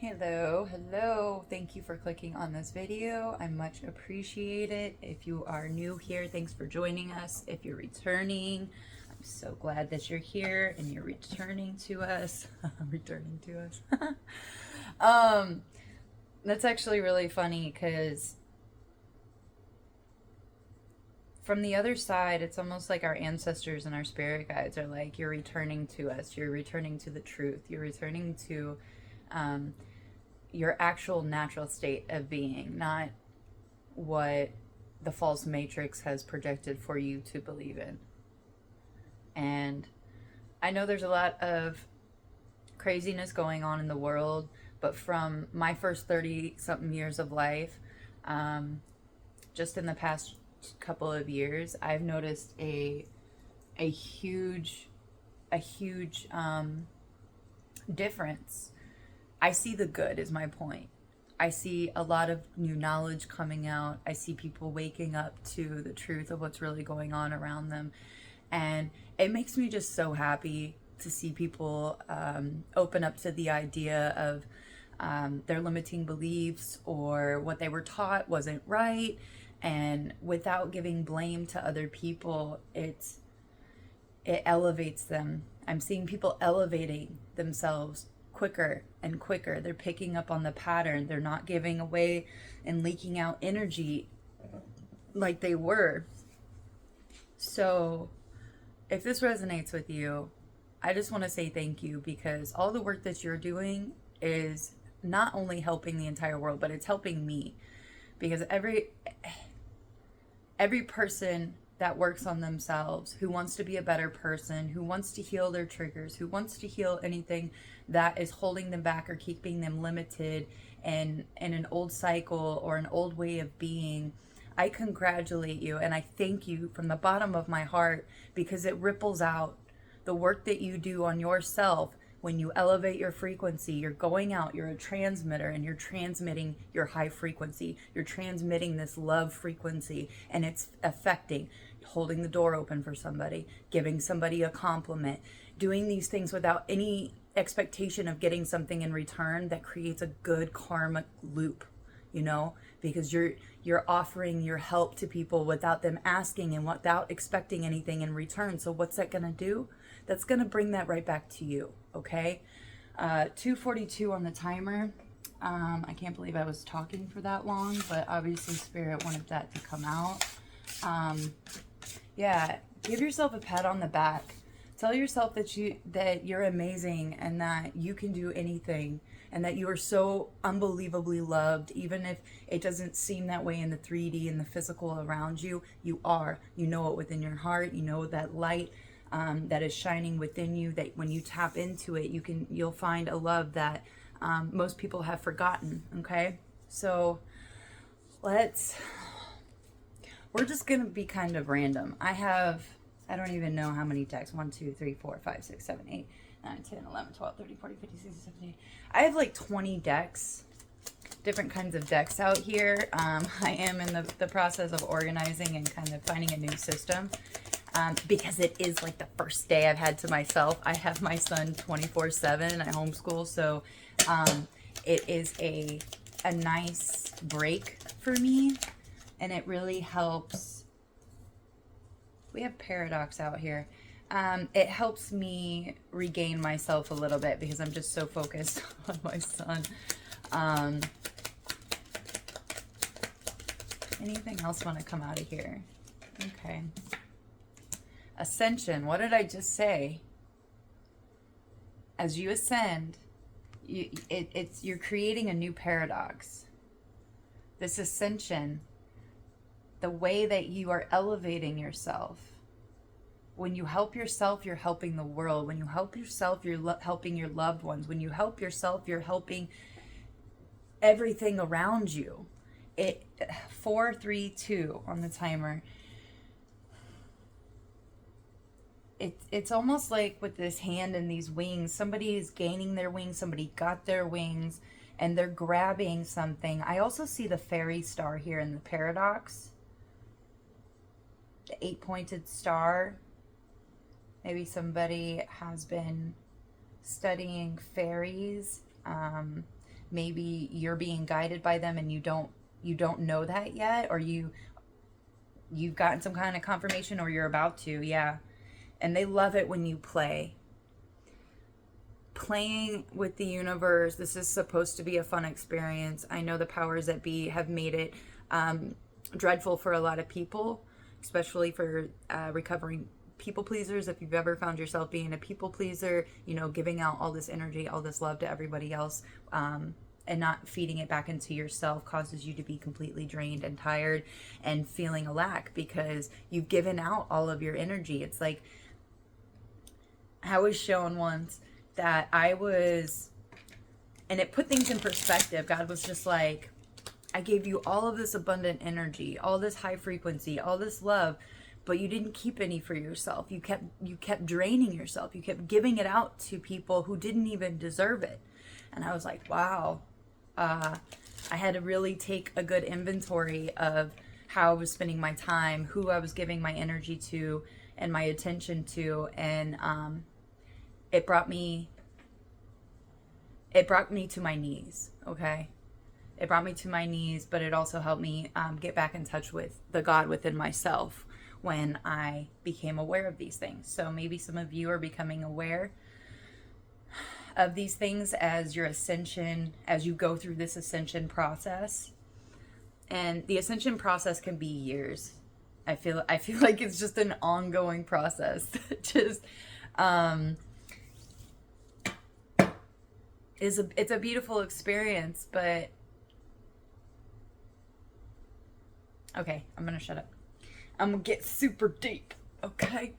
Hello. Thank you for clicking on this video. I much appreciate it. If you are new here, thanks for joining us. If you're returning, I'm so glad that you're here and you're returning to us. Returning to us. um, that's actually really funny because from the other side, it's almost like our ancestors and our spirit guides are like, you're returning to us. You're returning to the truth. You're returning to um, your actual natural state of being, not what the false matrix has projected for you to believe in. And I know there's a lot of craziness going on in the world, but from my first 30 something years of life, just in the past couple of years, I've noticed a huge difference. I see the good, is my point. I see a lot of new knowledge coming out. I see people waking up to the truth of what's really going on around them. And it makes me just so happy to see people open up to the idea of their limiting beliefs or what they were taught wasn't right. And without giving blame to other people, it elevates them. I'm seeing people elevating themselves quicker and quicker. They're picking up on the pattern. They're not giving away and leaking out energy like they were. So if this resonates with you, I just want to say thank you, because all the work that you're doing is not only helping the entire world, but it's helping me, because every person that works on themselves, who wants to be a better person, who wants to heal their triggers, who wants to heal anything that is holding them back or keeping them limited in an old cycle or an old way of being, I congratulate you and I thank you from the bottom of my heart, because it ripples out. The work that you do on yourself, when you elevate your frequency, you're going out, you're a transmitter, and you're transmitting your high frequency. You're transmitting this love frequency, and it's affecting, holding the door open for somebody, giving somebody a compliment, doing these things without any expectation of getting something in return. That creates a good karmic loop, because you're offering your help to people without them asking and without expecting anything in return. So what's that going to do? That's going to bring that right back to you. Okay. 2:42 on the timer. I can't believe I was talking for that long, but obviously Spirit wanted that to come out. Yeah, give yourself a pat on the back. Tell yourself that you're amazing and that you can do anything, and that you are so unbelievably loved. Even if it doesn't seem that way in the 3D and the physical around you, you are. You know it within your heart. You know that light that is shining within you, that when you tap into it, you'll find a love that most people have forgotten. Okay, so we're just gonna be kind of random. I don't even know how many decks. 1 2 3 4 5 6 7 8 9 10 11 12 13 14 15 16 17 18. I have like 20 decks, different kinds of decks out here. I am in the process of organizing and kind of finding a new system. Because it is like the first day I've had to myself. I have my son 24/7. I homeschool, so it is a nice break for me, and it really helps. We have paradox out here. It helps me regain myself a little bit, because I'm just so focused on my son. Anything else want to come out of here? Okay. Ascension. What did I just say? As you ascend, you're creating a new paradox. This ascension, the way that you are elevating yourself. When you help yourself, you're helping the world. When you help yourself, you're helping your loved ones. When you help yourself, you're helping everything around you. 4 3 2 on the timer. It's almost like with this hand and these wings, somebody is gaining their wings, somebody got their wings, and they're grabbing something. I also see the fairy star here in the paradox. The 8-pointed star. Maybe somebody has been studying fairies. maybe you're being guided by them and you don't know that yet, or you've gotten some kind of confirmation, or you're about to. Yeah. And they love it when you play. Playing with the universe, this is supposed to be a fun experience. I know the powers that be have made it dreadful for a lot of people, especially for recovering people pleasers. If you've ever found yourself being a people pleaser, giving out all this energy, all this love to everybody else, and not feeding it back into yourself, causes you to be completely drained and tired and feeling a lack because you've given out all of your energy. It's like, I was shown once that and it put things in perspective. God was just like, I gave you all of this abundant energy, all this high frequency, all this love, but you didn't keep any for yourself. You kept draining yourself. You kept giving it out to people who didn't even deserve it. And I was like, wow. I had to really take a good inventory of how I was spending my time, who I was giving my energy to and my attention to. And it brought me to my knees. Okay. It brought me to my knees, but it also helped me get back in touch with the God within myself when I became aware of these things. So maybe some of you are becoming aware of these things as your ascension, as you go through this ascension process. And the ascension process can be years. I feel like it's just an ongoing process. Just it's a beautiful experience, but okay, I'm gonna shut up. I'm gonna get super deep. Okay.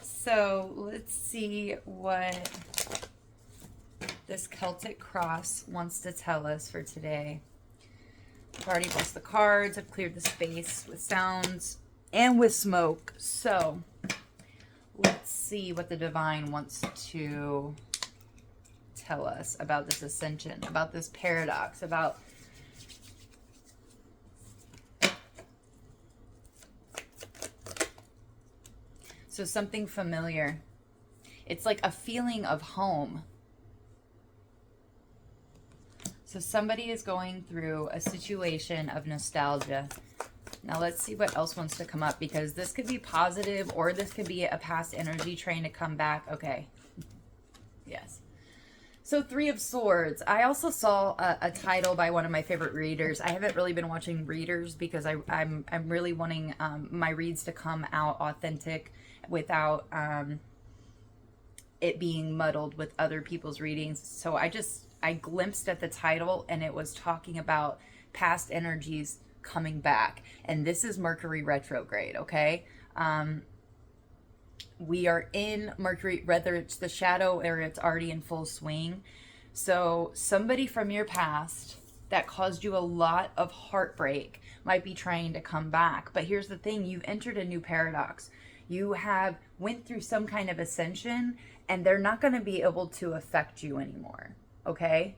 So let's see what this Celtic cross wants to tell us for today. I've already blessed the cards. I've cleared the space with sounds and with smoke. So let's see what the divine wants to tell us about this ascension, about this paradox, about so something familiar. It's like a feeling of home. So somebody is going through a situation of nostalgia. Now let's see what else wants to come up, because this could be positive or this could be a past energy trying to come back. Okay. Yes. So 3 of Swords. I also saw a title by one of my favorite readers. I haven't really been watching readers because I'm really wanting my reads to come out authentic without it being muddled with other people's readings. So I glimpsed at the title and it was talking about past energies coming back. And this is Mercury retrograde, okay? We are in Mercury, whether it's the shadow or it's already in full swing. So somebody from your past that caused you a lot of heartbreak might be trying to come back. But here's the thing, you've entered a new paradox. You have went through some kind of ascension and they're not going to be able to affect you anymore, okay?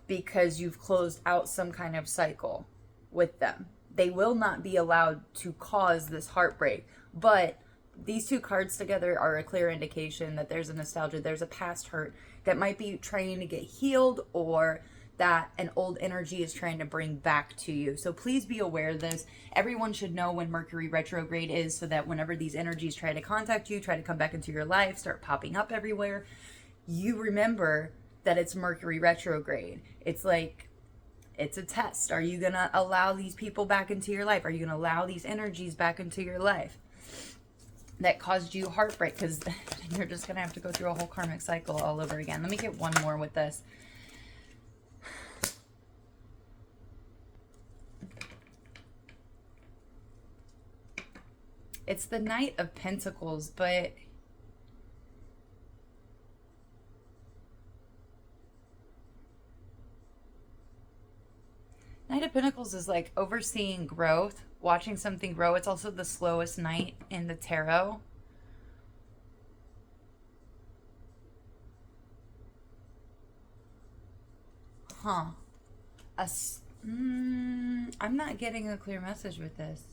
Because you've closed out some kind of cycle with them. They will not be allowed to cause this heartbreak. But these 2 cards together are a clear indication that there's a nostalgia, there's a past hurt that might be trying to get healed, or that an old energy is trying to bring back to you. So please be aware of this. Everyone should know when Mercury retrograde is, so that whenever these energies try to contact you, try to come back into your life, start popping up everywhere, you remember that it's Mercury retrograde. It's like, it's a test. Are you going to allow these people back into your life? Are you going to allow these energies back into your life that caused you heartbreak? Because you're just going to have to go through a whole karmic cycle all over again. Let me get one more with this. It's the Knight of Pentacles, but Knight of Pentacles is like overseeing growth, watching something grow. It's also the slowest knight in the tarot. Huh. I'm not getting a clear message with this. .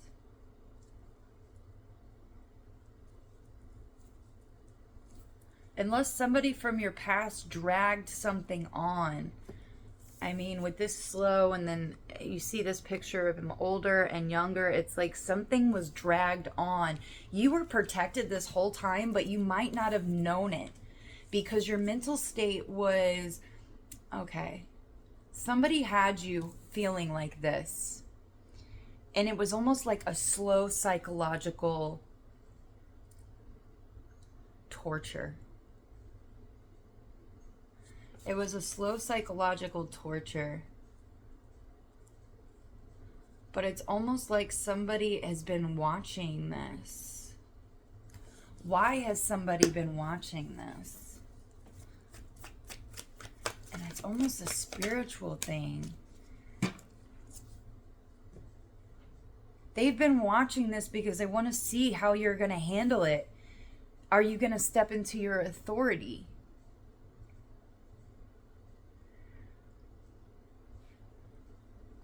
Unless somebody from your past dragged something on. I mean, with this slow, and then you see this picture of him older and younger, it's like something was dragged on. You were protected this whole time, but you might not have known it because your mental state was, okay, somebody had you feeling like this. And it was almost like a slow psychological torture. It was a slow psychological torture. But it's almost like somebody has been watching this. Why has somebody been watching this? And it's almost a spiritual thing. They've been watching this because they want to see how you're going to handle it. Are you going to step into your authority?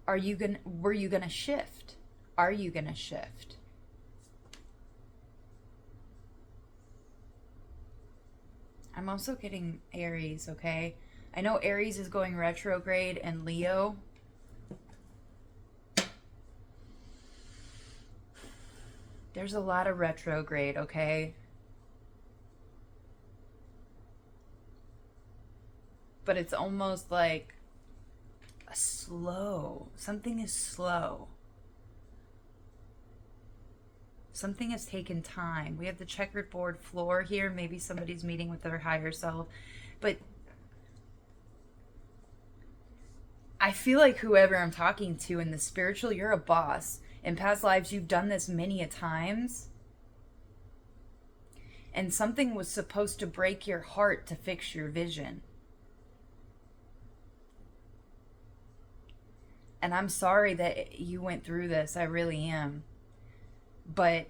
Were you going to shift? Are you going to shift? I'm also getting Aries, okay? I know Aries is going retrograde and Leo. There's a lot of retrograde, okay? But it's almost like a slow. Something is slow. Something has taken time. We have the checkered board floor here. Maybe somebody's meeting with their higher self. But I feel like whoever I'm talking to in the spiritual, you're a boss. In past lives, you've done this many a times. And something was supposed to break your heart to fix your vision. And I'm sorry that you went through this. I really am. But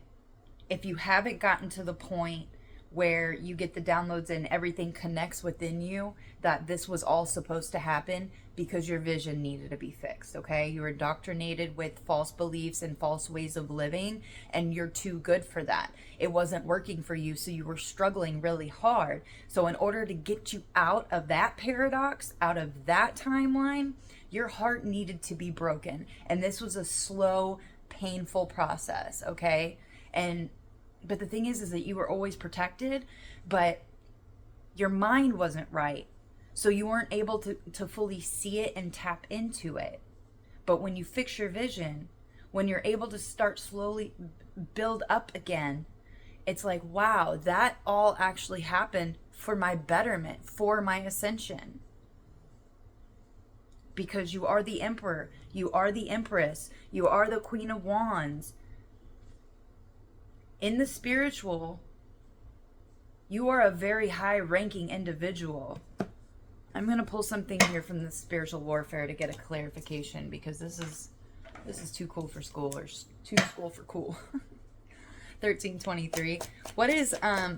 if you haven't gotten to the point where you get the downloads and everything connects within you, that this was all supposed to happen because your vision needed to be fixed, okay? You were indoctrinated with false beliefs and false ways of living, and you're too good for that. It wasn't working for you, so you were struggling really hard. So in order to get you out of that paradox, out of that timeline, your heart needed to be broken. And this was a slow, painful process, okay? But the thing is that you were always protected, but your mind wasn't right. So you weren't able to fully see it and tap into it. But when you fix your vision, when you're able to start slowly build up again, it's like, wow, that all actually happened for my betterment, for my ascension. Because you are the emperor, you are the empress, you are the Queen of Wands. In the spiritual, you are a very high-ranking individual. I'm going to pull something here from the spiritual warfare to get a clarification, because this is too cool for school, or too school for cool. 1323. What is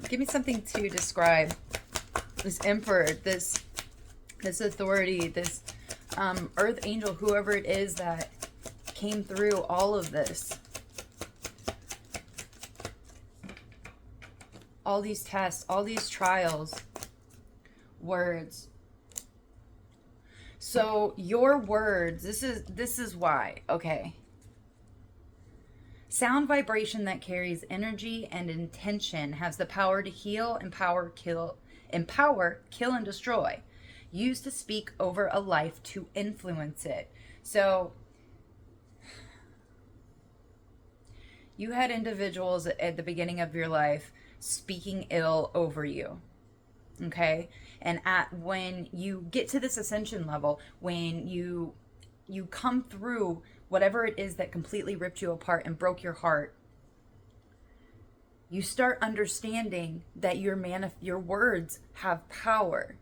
give me something to describe this emperor, this authority, this earth angel, whoever it is that came through all of this. All these tests, all these trials, words. So your words, this is why, okay. Sound vibration that carries energy and intention has the power to heal, empower, kill, and destroy. Used to speak over a life to influence it. So you had individuals at the beginning of your life speaking ill over you, okay? And when you get to this ascension level, when you come through whatever it is that completely ripped you apart and broke your heart, you start understanding that your words have power.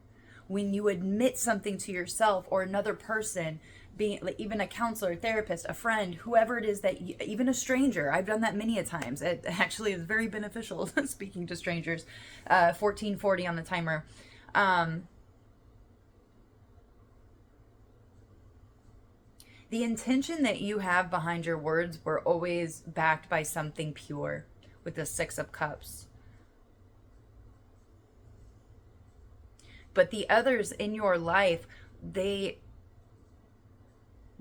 When you admit something to yourself or another person, being like even a counselor, therapist, a friend, whoever it is even a stranger. I've done that many a times. It actually is very beneficial speaking to strangers. 1440 on the timer. The intention that you have behind your words were always backed by something pure, with the 6 of Cups. But the others in your life, they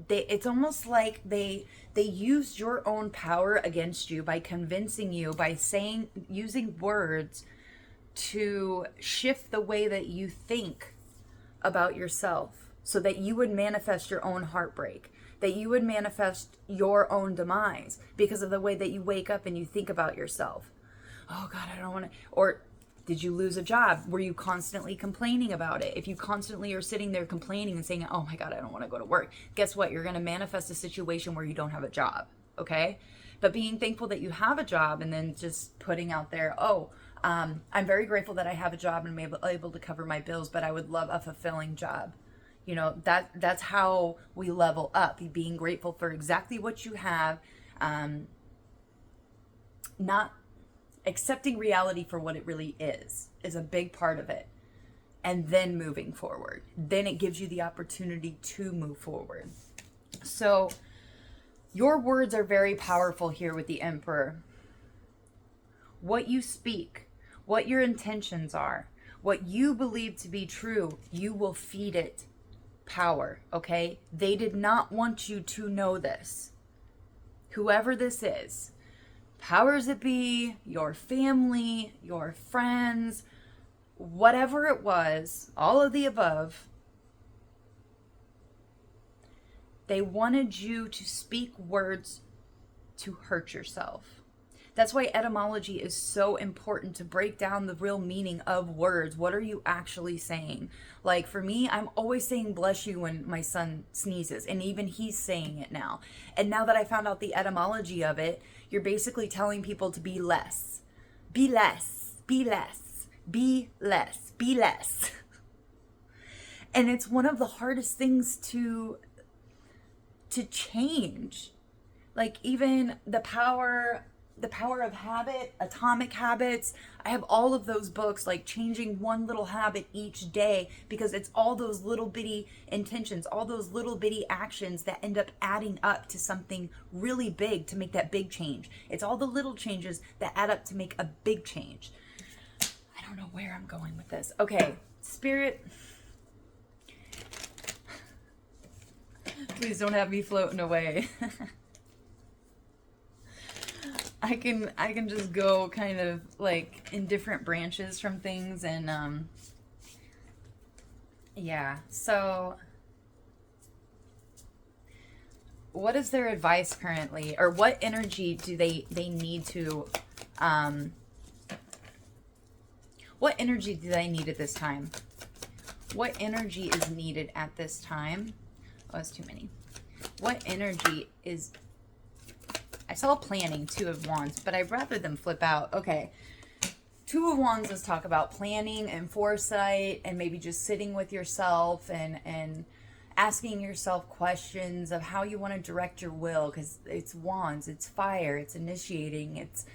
it's almost like they used your own power against you by convincing you, by saying, using words to shift the way that you think about yourself, so that you would manifest your own heartbreak, that you would manifest your own demise because of the way that you wake up and you think about yourself. Oh God, I don't want to. Or did you lose a job? Were you constantly complaining about it? If you constantly are sitting there complaining and saying, oh my God, I don't want to go to work, guess what? You're going to manifest a situation where you don't have a job. Okay? But being thankful that you have a job, and then just putting out there, I'm very grateful that I have a job and I'm able to cover my bills, but I would love a fulfilling job. You know, that's how we level up. Being grateful for exactly what you have, not accepting reality for what it really is a big part of it. And then moving forward. Then it gives you the opportunity to move forward. So your words are very powerful here with the Emperor. What you speak, what your intentions are, what you believe to be true, you will feed it power, okay? They did not want you to know this. Whoever this is, powers that be, your family, your friends, whatever it was, all of the above, they wanted you to speak words to hurt yourself. That's why etymology is so important, to break down the real meaning of words. What are you actually saying? Like for me, I'm always saying bless you when my son sneezes, and even he's saying it now. And now that I found out the etymology of it, you're basically telling people to be less. Be less. Be less. Be less. Be less. And it's one of the hardest things to change. Like even the power of habit, Atomic Habits. I have all of those books, like changing one little habit each day, because it's all those little bitty intentions, all those little bitty actions that end up adding up to something really big, to make that big change. It's all the little changes that add up to make a big change. I don't know where I'm going with this. Okay, Spirit, please don't have me floating away. I can just go kind of like in different branches from things, and yeah. So what is their advice currently, or what energy do they need to what energy do they need at this time? What energy is needed at this time? Oh, that's too many. What energy is... I saw planning, Two of Wands, but I'd rather them flip out. Okay. Two of Wands is talk about planning and foresight, and maybe just sitting with yourself and asking yourself questions of how you want to direct your will, because it's Wands, it's fire, it's initiating, it's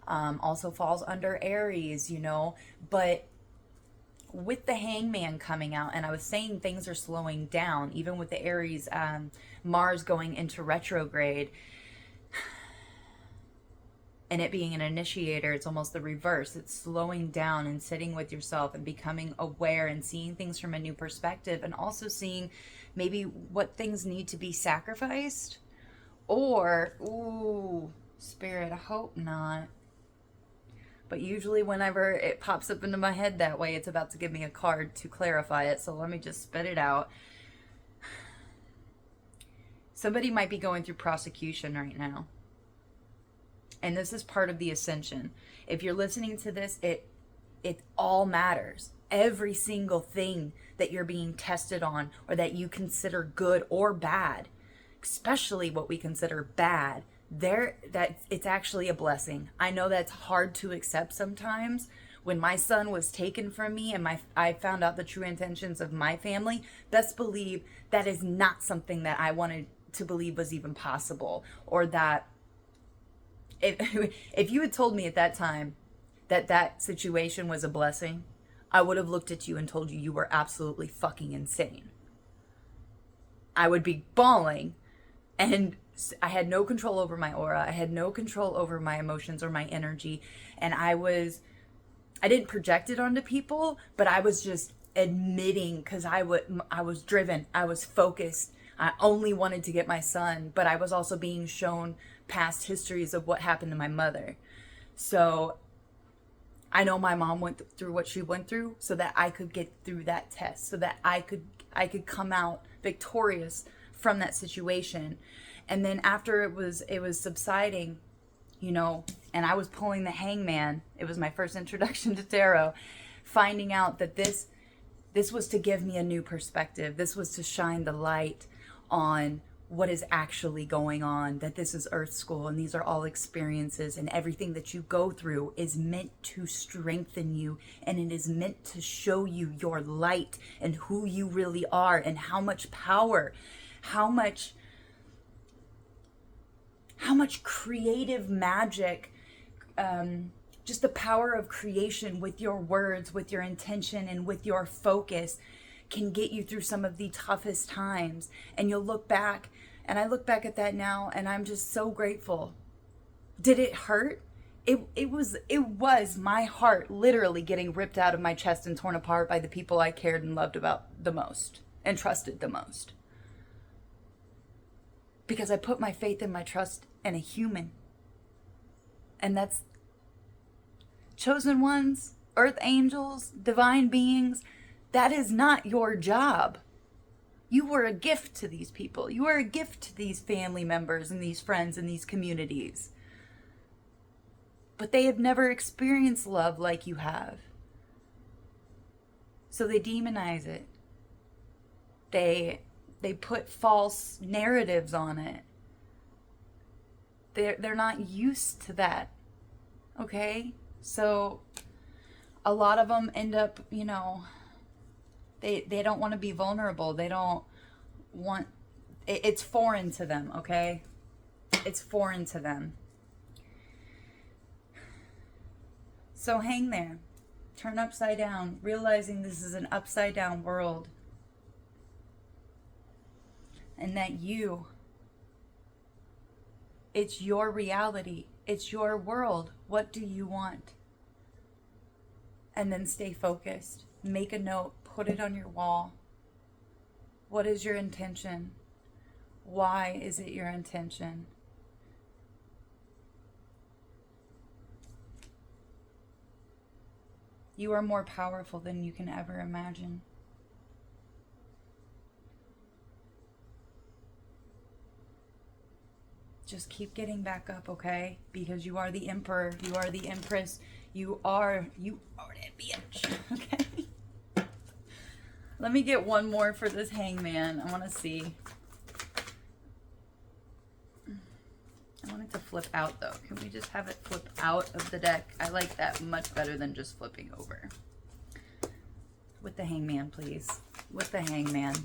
also falls under Aries, you know. But with the Hangman coming out, and I was saying things are slowing down, even with the Aries, Mars going into retrograde, and it being an initiator, it's almost the reverse. It's slowing down and sitting with yourself and becoming aware and seeing things from a new perspective, and also seeing maybe what things need to be sacrificed. Or, ooh, Spirit, I hope not. But usually whenever it pops up into my head that way, it's about to give me a card to clarify it. So let me just spit it out. Somebody might be going through prosecution right now. And this is part of the ascension. If you're listening to this, it all matters. Every single thing that you're being tested on, or that you consider good or bad, especially what we consider bad, that it's actually a blessing. I know that's hard to accept sometimes. When my son was taken from me and I found out the true intentions of my family, best believe that is not something that I wanted to believe was even possible, or that if you had told me at that time that situation was a blessing, I would have looked at you and told you you were absolutely fucking insane. I would be bawling, and I had no control over my aura. I had no control over my emotions or my energy, and I didn't project it onto people, but I was just admitting, because I was driven, I was focused, I only wanted to get my son, but I was also being shown past histories of what happened to my mother. So I know my mom went through what she went through so that I could get through that test, so that I could come out victorious from that situation. And then after it was subsiding, and I was pulling the hangman, it was my first introduction to tarot, finding out that this was to give me a new perspective. This was to shine the light on what is actually going on, that this is Earth School and these are all experiences, and everything that you go through is meant to strengthen you, and it is meant to show you your light and who you really are, and how much power, how much creative magic, just the power of creation with your words, with your intention, and with your focus can get you through some of the toughest times. And you'll look back, and I look back at that now, and I'm just so grateful. Did it hurt? It was my heart literally getting ripped out of my chest and torn apart by the people I cared and loved about the most and trusted the most. Because I put my faith and my trust in a human. And that's chosen ones, earth angels, divine beings. That is not your job. You were a gift to these people. You are a gift to these family members and these friends and these communities. But they have never experienced love like you have. So they demonize it. They put false narratives on it. They're not used to that. Okay? So a lot of them end up, they don't want to be vulnerable. They don't want, it's foreign to them, okay? It's foreign to them. So hang there. Turn upside down, realizing this is an upside down world. And that it's your reality. It's your world. What do you want? And then stay focused. Make a note. Put it on your wall. What is your intention? Why is it your intention? You are more powerful than you can ever imagine. Just keep getting back up, okay? Because you are the emperor. You are the empress. You are that bitch, okay? Let me get one more for this hangman. I want to see. I want it to flip out, though. Can we just have it flip out of the deck? I like that much better than just flipping over. With the hangman, please. With the hangman.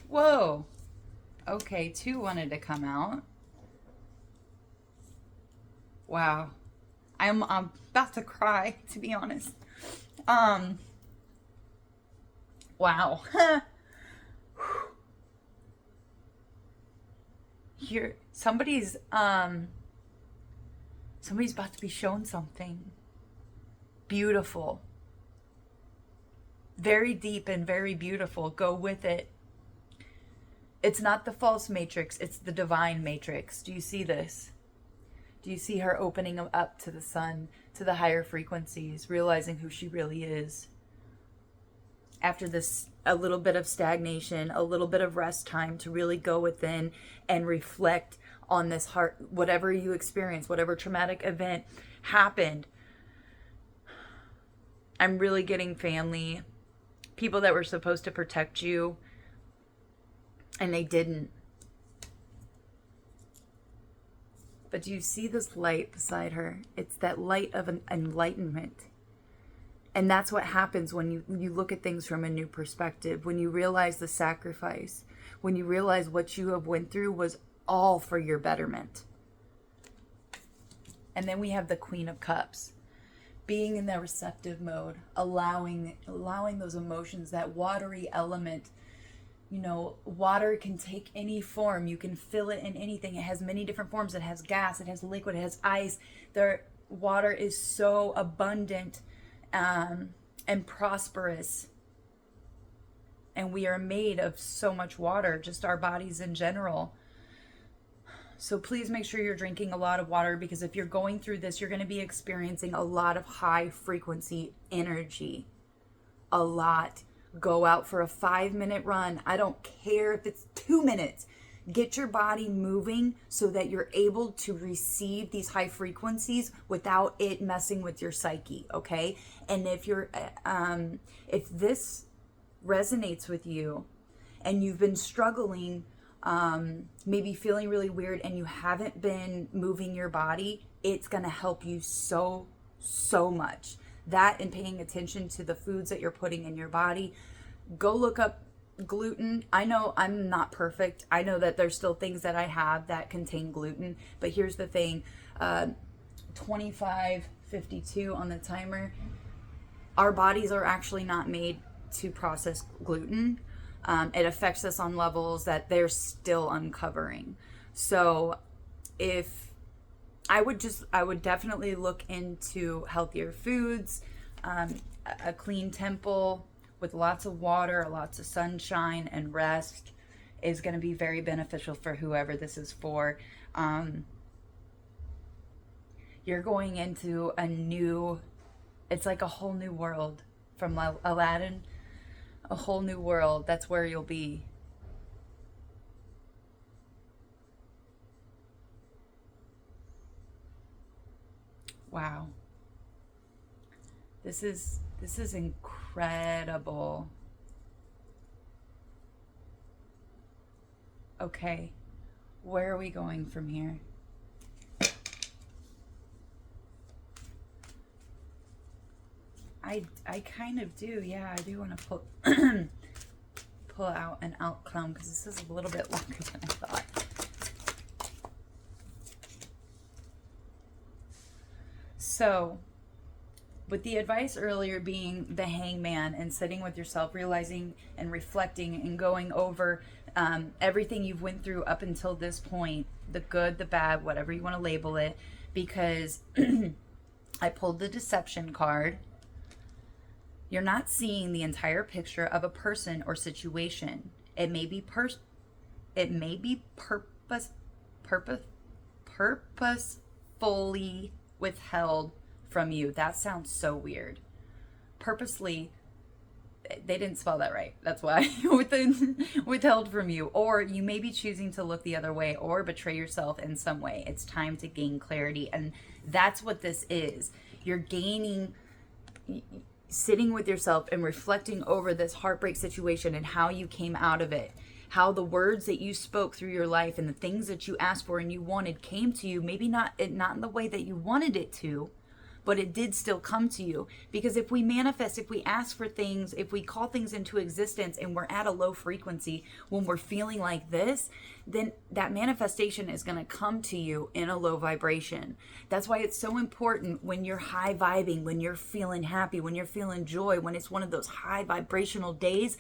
Whoa. Okay, 2 wanted to come out. Wow. I'm about to cry, to be honest. Wow. Here, somebody's about to be shown something beautiful. Very deep and very beautiful. Go with it. It's not the false matrix, it's the divine matrix. Do you see this? Do you see her opening up to the sun, to the higher frequencies, realizing who she really is? After this, a little bit of stagnation, a little bit of rest time to really go within and reflect on this heart, whatever you experience, whatever traumatic event happened. I'm really getting family, people that were supposed to protect you, and they didn't. But do you see this light beside her? It's that light of an enlightenment. And that's what happens when you look at things from a new perspective, when you realize the sacrifice, when you realize what you have went through was all for your betterment. And then we have the Queen of Cups, being in that receptive mode, allowing those emotions, that watery element. Water can take any form. You can fill it in anything. It has many different forms. It has gas, it has liquid, it has ice. Water is so abundant and prosperous. And we are made of so much water, just our bodies in general. So please make sure you're drinking a lot of water, because if you're going through this, you're going to be experiencing a lot of high frequency energy. A lot. Go out for a 5-minute run. I don't care if it's 2 minutes. Get your body moving so that you're able to receive these high frequencies without it messing with your psyche, okay? And if this resonates with you and you've been struggling, maybe feeling really weird, and you haven't been moving your body, it's going to help you so much. That and paying attention to the foods that you're putting in your body. Go look up gluten. I know I'm not perfect. I know that there's still things that I have that contain gluten, but here's the thing, 25:52 on the timer. Our bodies are actually not made to process gluten. It affects us on levels that they're still uncovering. So I would definitely look into healthier foods, a clean temple with lots of water, lots of sunshine and rest is going to be very beneficial for whoever this is for. You're going into it's like a whole new world from Aladdin, a whole new world. That's where you'll be. Wow. This is incredible. Okay. Where are we going from here? I kind of do. Yeah, I do want to pull out an outcome, because this is a little bit longer than I thought. So, with the advice earlier being the hangman and sitting with yourself, realizing and reflecting and going over everything you've went through up until this point, the good, the bad, whatever you want to label it, because I pulled the deception card. You're not seeing the entire picture of a person or situation. It may be purposefully withheld from you. That sounds so weird. Purposely, they didn't spell that right. That's why. Withheld from you. Or you may be choosing to look the other way or betray yourself in some way. It's time to gain clarity. And that's what this is. You're gaining, sitting with yourself and reflecting over this heartbreak situation and how you came out of it. How the words that you spoke through your life and the things that you asked for and you wanted came to you. Maybe not in the way that you wanted it to, but it did still come to you. Because if we manifest, if we ask for things, if we call things into existence and we're at a low frequency, when we're feeling like this, then that manifestation is going to come to you in a low vibration. That's why it's so important when you're high vibing, when you're feeling happy, when you're feeling joy, when it's one of those high vibrational days,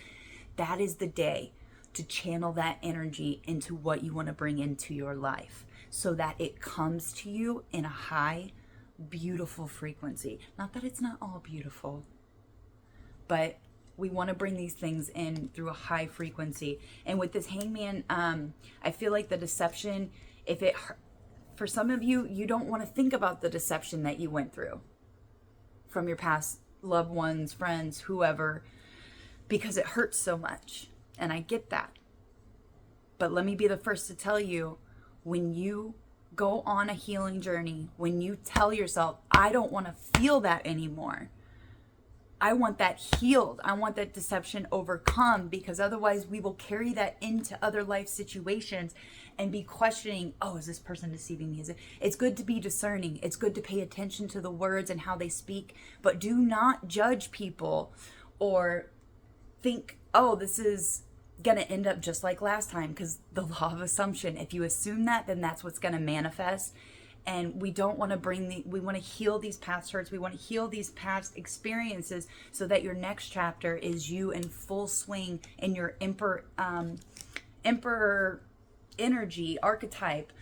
that is the day to channel that energy into what you want to bring into your life so that it comes to you in a high, beautiful frequency. Not that it's not all beautiful, but we want to bring these things in through a high frequency. And with this hangman, I feel like the deception, for some of you, you don't want to think about the deception that you went through from your past loved ones, friends, whoever, because it hurts so much. And I get that. But let me be the first to tell you, when you go on a healing journey, when you tell yourself, I don't want to feel that anymore. I want that healed. I want that deception overcome, because otherwise we will carry that into other life situations and be questioning, oh, is this person deceiving me? It's good to be discerning. It's good to pay attention to the words and how they speak, but do not judge people or think, oh, this is going to end up just like last time, because the law of assumption, if you assume that, then that's what's going to manifest. And we don't want to we want to heal these past hurts. We want to heal these past experiences so that your next chapter is you in full swing in your emperor energy archetype,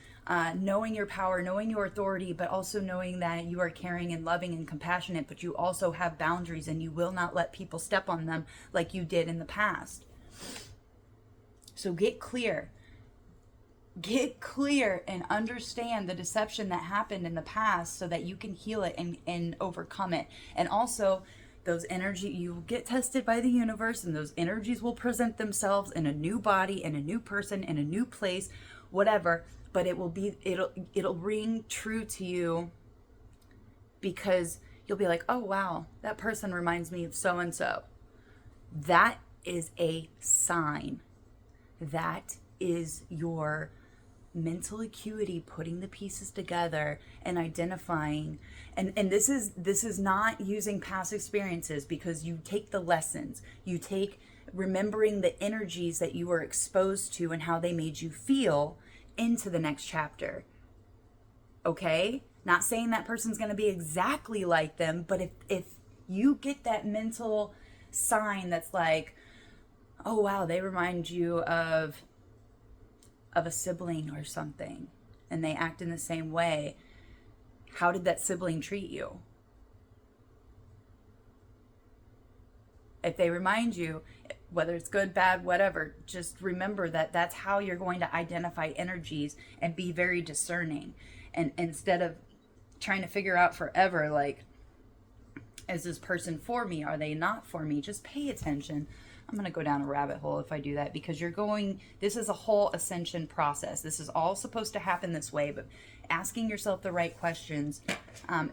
knowing your power, knowing your authority, but also knowing that you are caring and loving and compassionate, but you also have boundaries and you will not let people step on them like you did in the past. So get clear. Get clear and understand the deception that happened in the past so that you can heal it and overcome it. And also, those energy, you will get tested by the universe, and those energies will present themselves in a new body, in a new person, in a new place, whatever. But it'll ring true to you, because you'll be like, oh wow, that person reminds me of so and so. That is a sign. That is your mental acuity putting the pieces together and identifying. And this is not using past experiences, because you take the lessons, you take remembering the energies that you were exposed to and how they made you feel into the next chapter. Okay? Not saying that person's going to be exactly like them, but if you get that mental sign that's like, oh wow, they remind you of a sibling or something, and they act in the same way, how did that sibling treat you? If they remind you, whether it's good, bad, whatever, just remember that that's how you're going to identify energies and be very discerning. And instead of trying to figure out forever, like, is this person for me? Are they not for me? Just pay attention. I'm going to go down a rabbit hole if I do that, because this is a whole ascension process. This is all supposed to happen this way, but asking yourself the right questions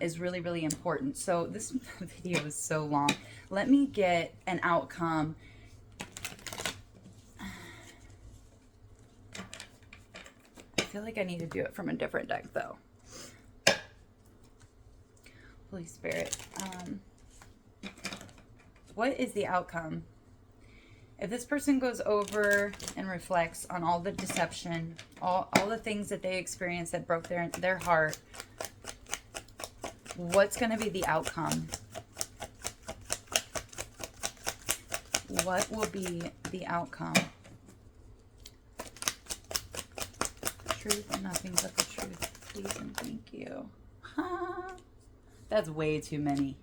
is really, really important. So this video is so long. Let me get an outcome. I feel like I need to do it from a different deck though. Holy Spirit. What is the outcome? If this person goes over and reflects on all the deception, all the things that they experienced that broke their heart, what's going to be the outcome? What will be the outcome? Truth and nothing but the truth. Please and thank you. That's way too many.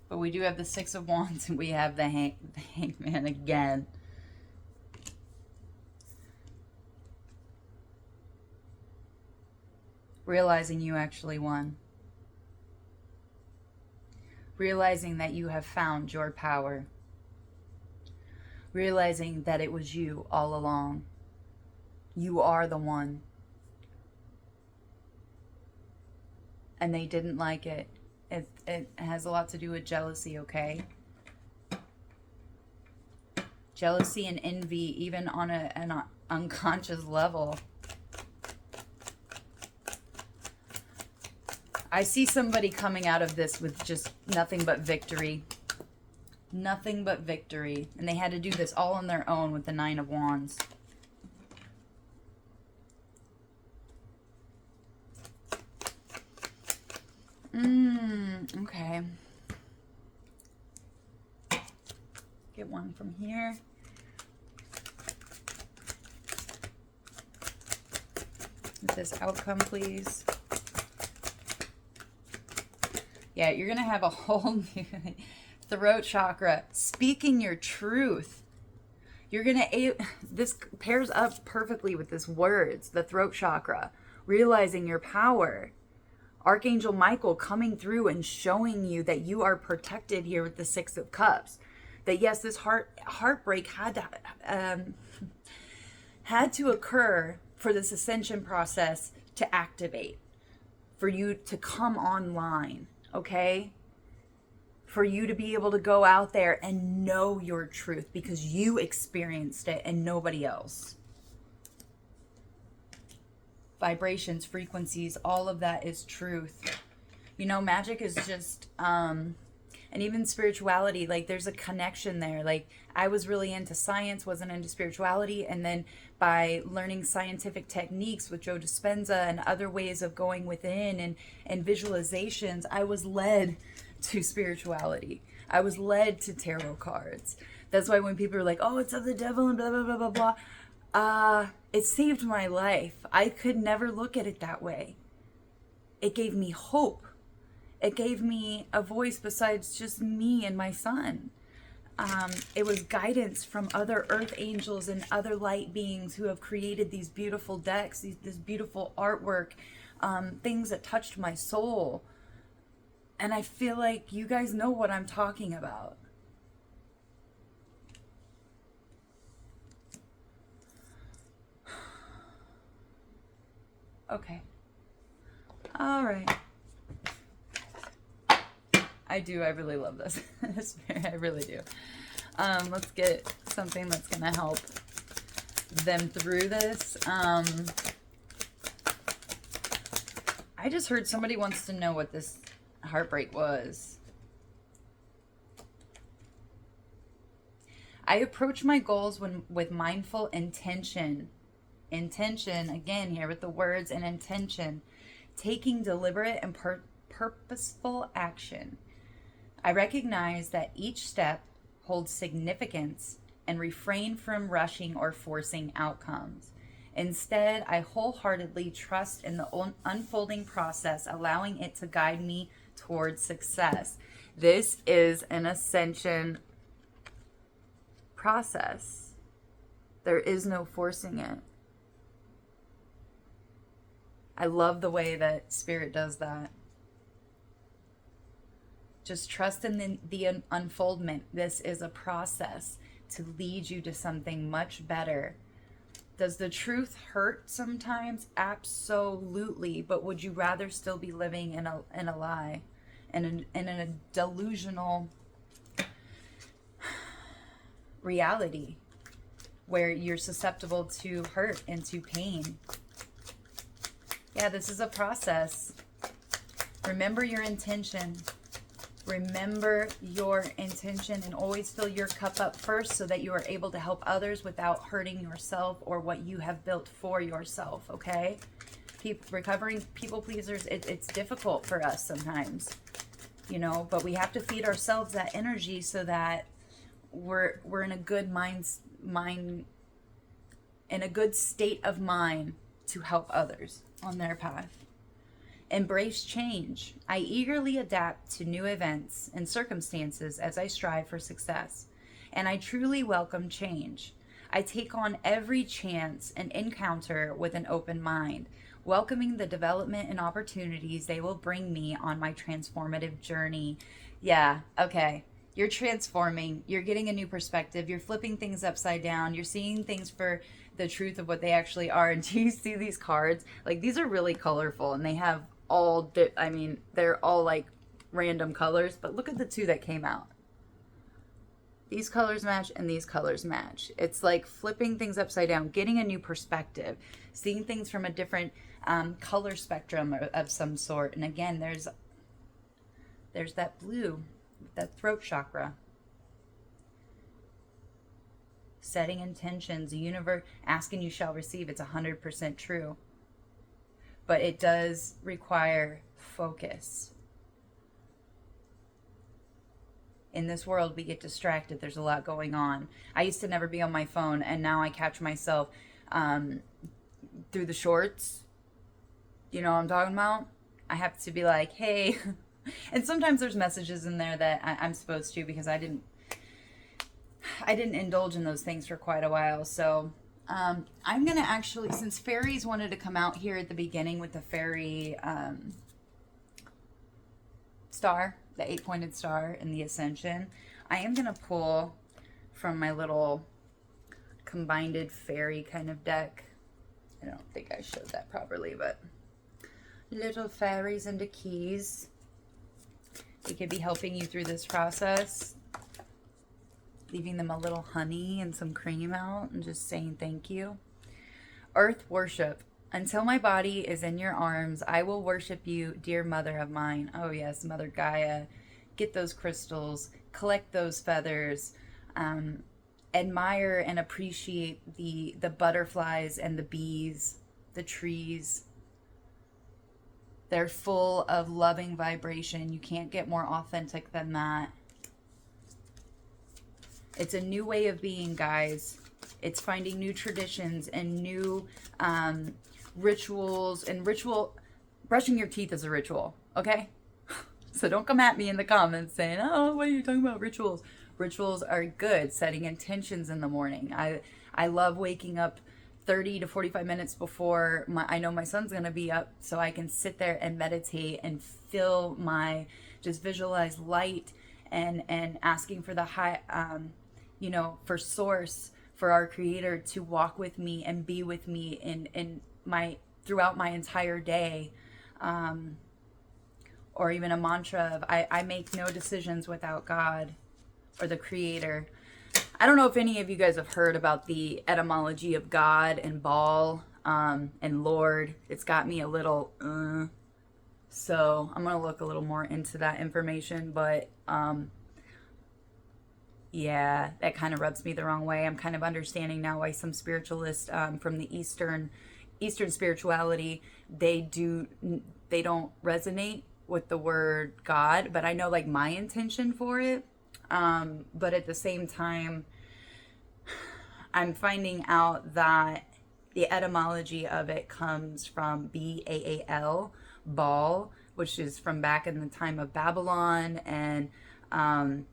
But we do have the Six of Wands, and we have the Hangman again. Realizing you actually won. Realizing that you have found your power. Realizing that it was you all along. You are the one. And they didn't like it. It has a lot to do with jealousy, okay? Jealousy and envy, even on an unconscious level. I see somebody coming out of this with just nothing but victory. Nothing but victory. And they had to do this all on their own with the Nine of Wands. Okay. Get one from here. With this outcome, please. Yeah, you're going to have a whole new throat chakra. Speaking your truth. You're going to, this pairs up perfectly with this words, the throat chakra. Realizing your power. Archangel Michael coming through and showing you that you are protected here with the Six of Cups. That yes, this heartbreak had to occur for this ascension process to activate. For you to come online, okay? For you to be able to go out there and know your truth because you experienced it and nobody else. Vibrations, frequencies, all of that is truth. You know, magic is just, and even spirituality, like there's a connection there. Like I was really into science, wasn't into spirituality. And then by learning scientific techniques with Joe Dispenza and other ways of going within and visualizations, I was led to spirituality. I was led to tarot cards. That's why when people are like, oh, it's of the devil and blah, blah, blah, blah, blah. It saved my life. I could never look at it that way. It gave me hope. It gave me a voice besides just me and my son. It was guidance from other earth angels and other light beings who have created these beautiful decks, this beautiful artwork, things that touched my soul. And I feel like you guys know what I'm talking about. Okay. All right. I really love this. I really do. Let's get something that's going to help them through this. I just heard somebody wants to know what this heartbreak was. I approach my goals with mindful intention. Intention, again, here with the words and intention. Taking deliberate and purposeful action. I recognize that each step holds significance and refrain from rushing or forcing outcomes. Instead, I wholeheartedly trust in the unfolding process, allowing it to guide me towards success. This is an ascension process. There is no forcing it. I love the way that Spirit does that. Just trust in the unfoldment. This is a process to lead you to something much better. Does the truth hurt sometimes? Absolutely. But would you rather still be living in a lie and in a delusional reality where you're susceptible to hurt and to pain? Yeah, this is a process. Remember your intention. Remember your intention and always fill your cup up first so that you are able to help others without hurting yourself or what you have built for yourself, okay? Recovering people pleasers, it's difficult for us sometimes, you know, but we have to feed ourselves that energy so that we're in a good in a good state of mind to help others on their path. Embrace change. I eagerly adapt to new events and circumstances as I strive for success, and I truly welcome change. I take on every chance and encounter with an open mind, welcoming the development and opportunities they will bring me on my transformative journey. Yeah, okay. You're transforming. You're getting a new perspective. You're flipping things upside down. You're seeing things for the truth of what they actually are. And do you see these cards? Like, these are really colorful, and they have they're all like random colors, but look at the two that came out. These colors match and these colors match. It's like flipping things upside down, getting a new perspective, seeing things from a different color spectrum of some sort. And again, there's that blue, that throat chakra. Setting intentions, the universe, asking you shall receive. It's 100% true. But it does require focus. In this world, we get distracted. There's a lot going on. I used to never be on my phone, and now I catch myself through the shorts. You know what I'm talking about? I have to be like, hey. And sometimes there's messages in there that I'm supposed to, because I didn't indulge in those things for quite a while. So I'm going to actually, since fairies wanted to come out here at the beginning with the fairy star, the 8-pointed star in the ascension, I am going to pull from my little combined fairy kind of deck. I don't think I showed that properly, but little fairies and the keys. They could be helping you through this process. Leaving them a little honey and some cream out and just saying thank you. Earth worship. Until my body is in your arms, I will worship you, dear mother of mine. Oh yes, Mother Gaia. Get those crystals, collect those feathers, admire and appreciate the butterflies and the bees, the trees. They're full of loving vibration. You can't get more authentic than that. It's a new way of being, guys. It's finding new traditions and new rituals. And brushing your teeth is a ritual, okay? So don't come at me in the comments saying, oh, what are you talking about, rituals? Rituals are good. Setting intentions in the morning. I love waking up 30 to 45 minutes before I know my son's going to be up, so I can sit there and meditate and feel just visualize light and asking for the high, for source, for our creator to walk with me and be with me in throughout my entire day. Or even a mantra of I make no decisions without God or the creator. I don't know if any of you guys have heard about the etymology of God and Baal and Lord. It's got me a little so I'm going to look a little more into that information, but yeah, that kind of rubs me the wrong way. I'm kind of understanding now why some spiritualists from the Eastern spirituality, they don't resonate with the word God, but I know like my intention for it. But at the same time, I'm finding out that the etymology of it comes from Baal, Baal, which is from back in the time of Babylon. And I'm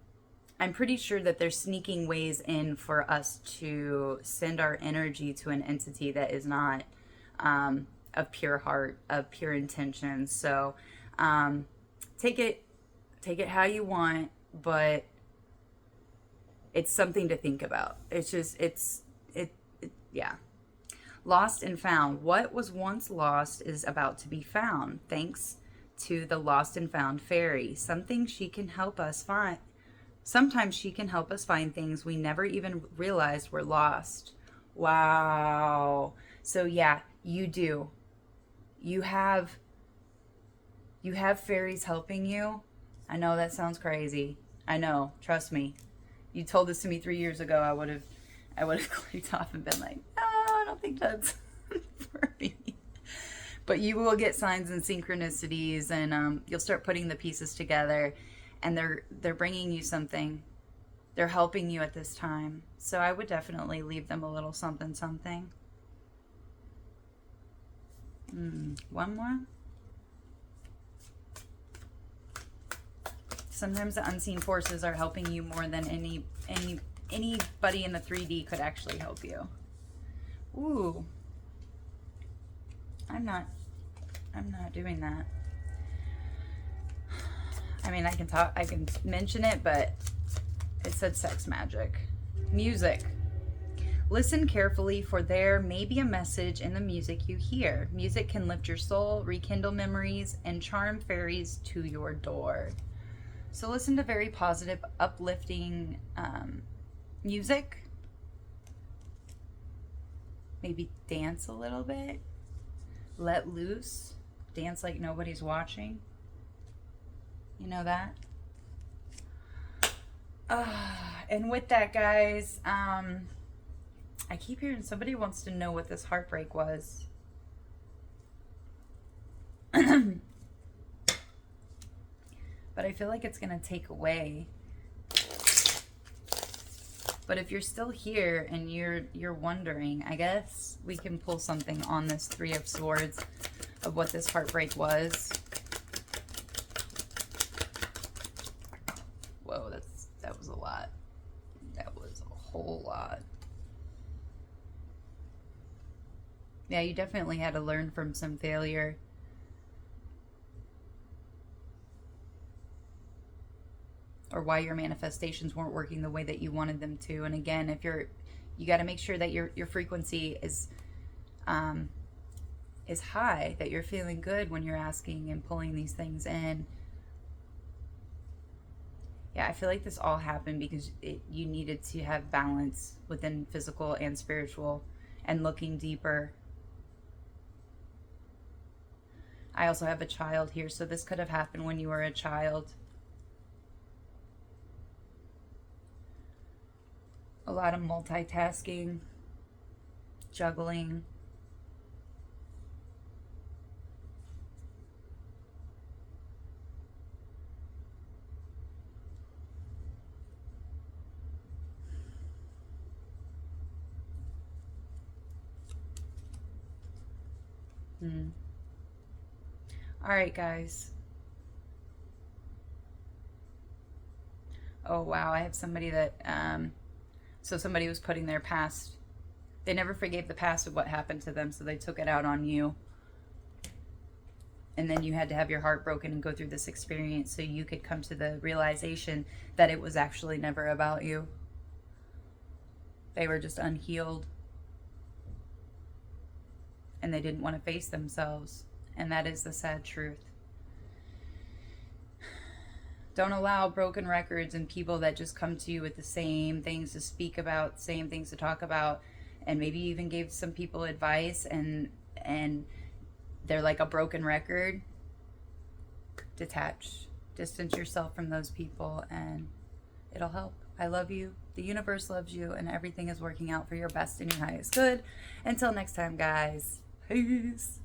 pretty sure that there's sneaking ways in for us to send our energy to an entity that is not of pure heart, of pure intention. So take it how you want, but it's something to think about. It's just, yeah. Lost and found. What was once lost is about to be found, thanks to the lost and found fairy. Sometimes she can help us find things we never even realized were lost. Wow. So yeah, you do. You have fairies helping you. I know that sounds crazy. I know. Trust me. You told this to me 3 years ago, I would have clicked off and been like, no, I don't think that's for me. But you will get signs and synchronicities, and you'll start putting the pieces together, and they're bringing you something. They're helping you at this time. So I would definitely leave them a little something. One more. Sometimes the unseen forces are helping you more than anybody in the 3D could actually help you. Ooh. I'm not doing that. I mean, I can mention it, but it said sex magic. Music. Listen carefully, for there may be a message in the music you hear. Music can lift your soul, rekindle memories, and charm fairies to your door. So listen to very positive, uplifting music. Maybe dance a little bit. Let loose. Dance like nobody's watching. You know that? And with that, guys, I keep hearing somebody wants to know what this heartbreak was. But I feel like it's going to take away. But if you're still here and you're wondering, I guess we can pull something on this Three of Swords of what this heartbreak was. Whoa, that was a lot. That was a whole lot. Yeah, you definitely had to learn from some failure. Or why your manifestations weren't working the way that you wanted them to. And again, if you got to make sure that your frequency is high, that you're feeling good when you're asking and pulling these things in. Yeah, I feel like this all happened because you needed to have balance within physical and spiritual and looking deeper. I also have a child here, so this could have happened when you were a child. A lot of multitasking, juggling. All right, guys. Oh, wow. I have somebody that, so somebody was putting their past, they never forgave the past of what happened to them, so they took it out on you. And then you had to have your heart broken and go through this experience so you could come to the realization that it was actually never about you. They were just unhealed. And they didn't want to face themselves. And that is the sad truth. Don't allow broken records and people that just come to you with the same things to speak about, same things to talk about, and maybe even gave some people advice and they're like a broken record. Detach. Distance yourself from those people and it'll help. I love you. The universe loves you and everything is working out for your best and your highest good. Until next time, guys. Peace.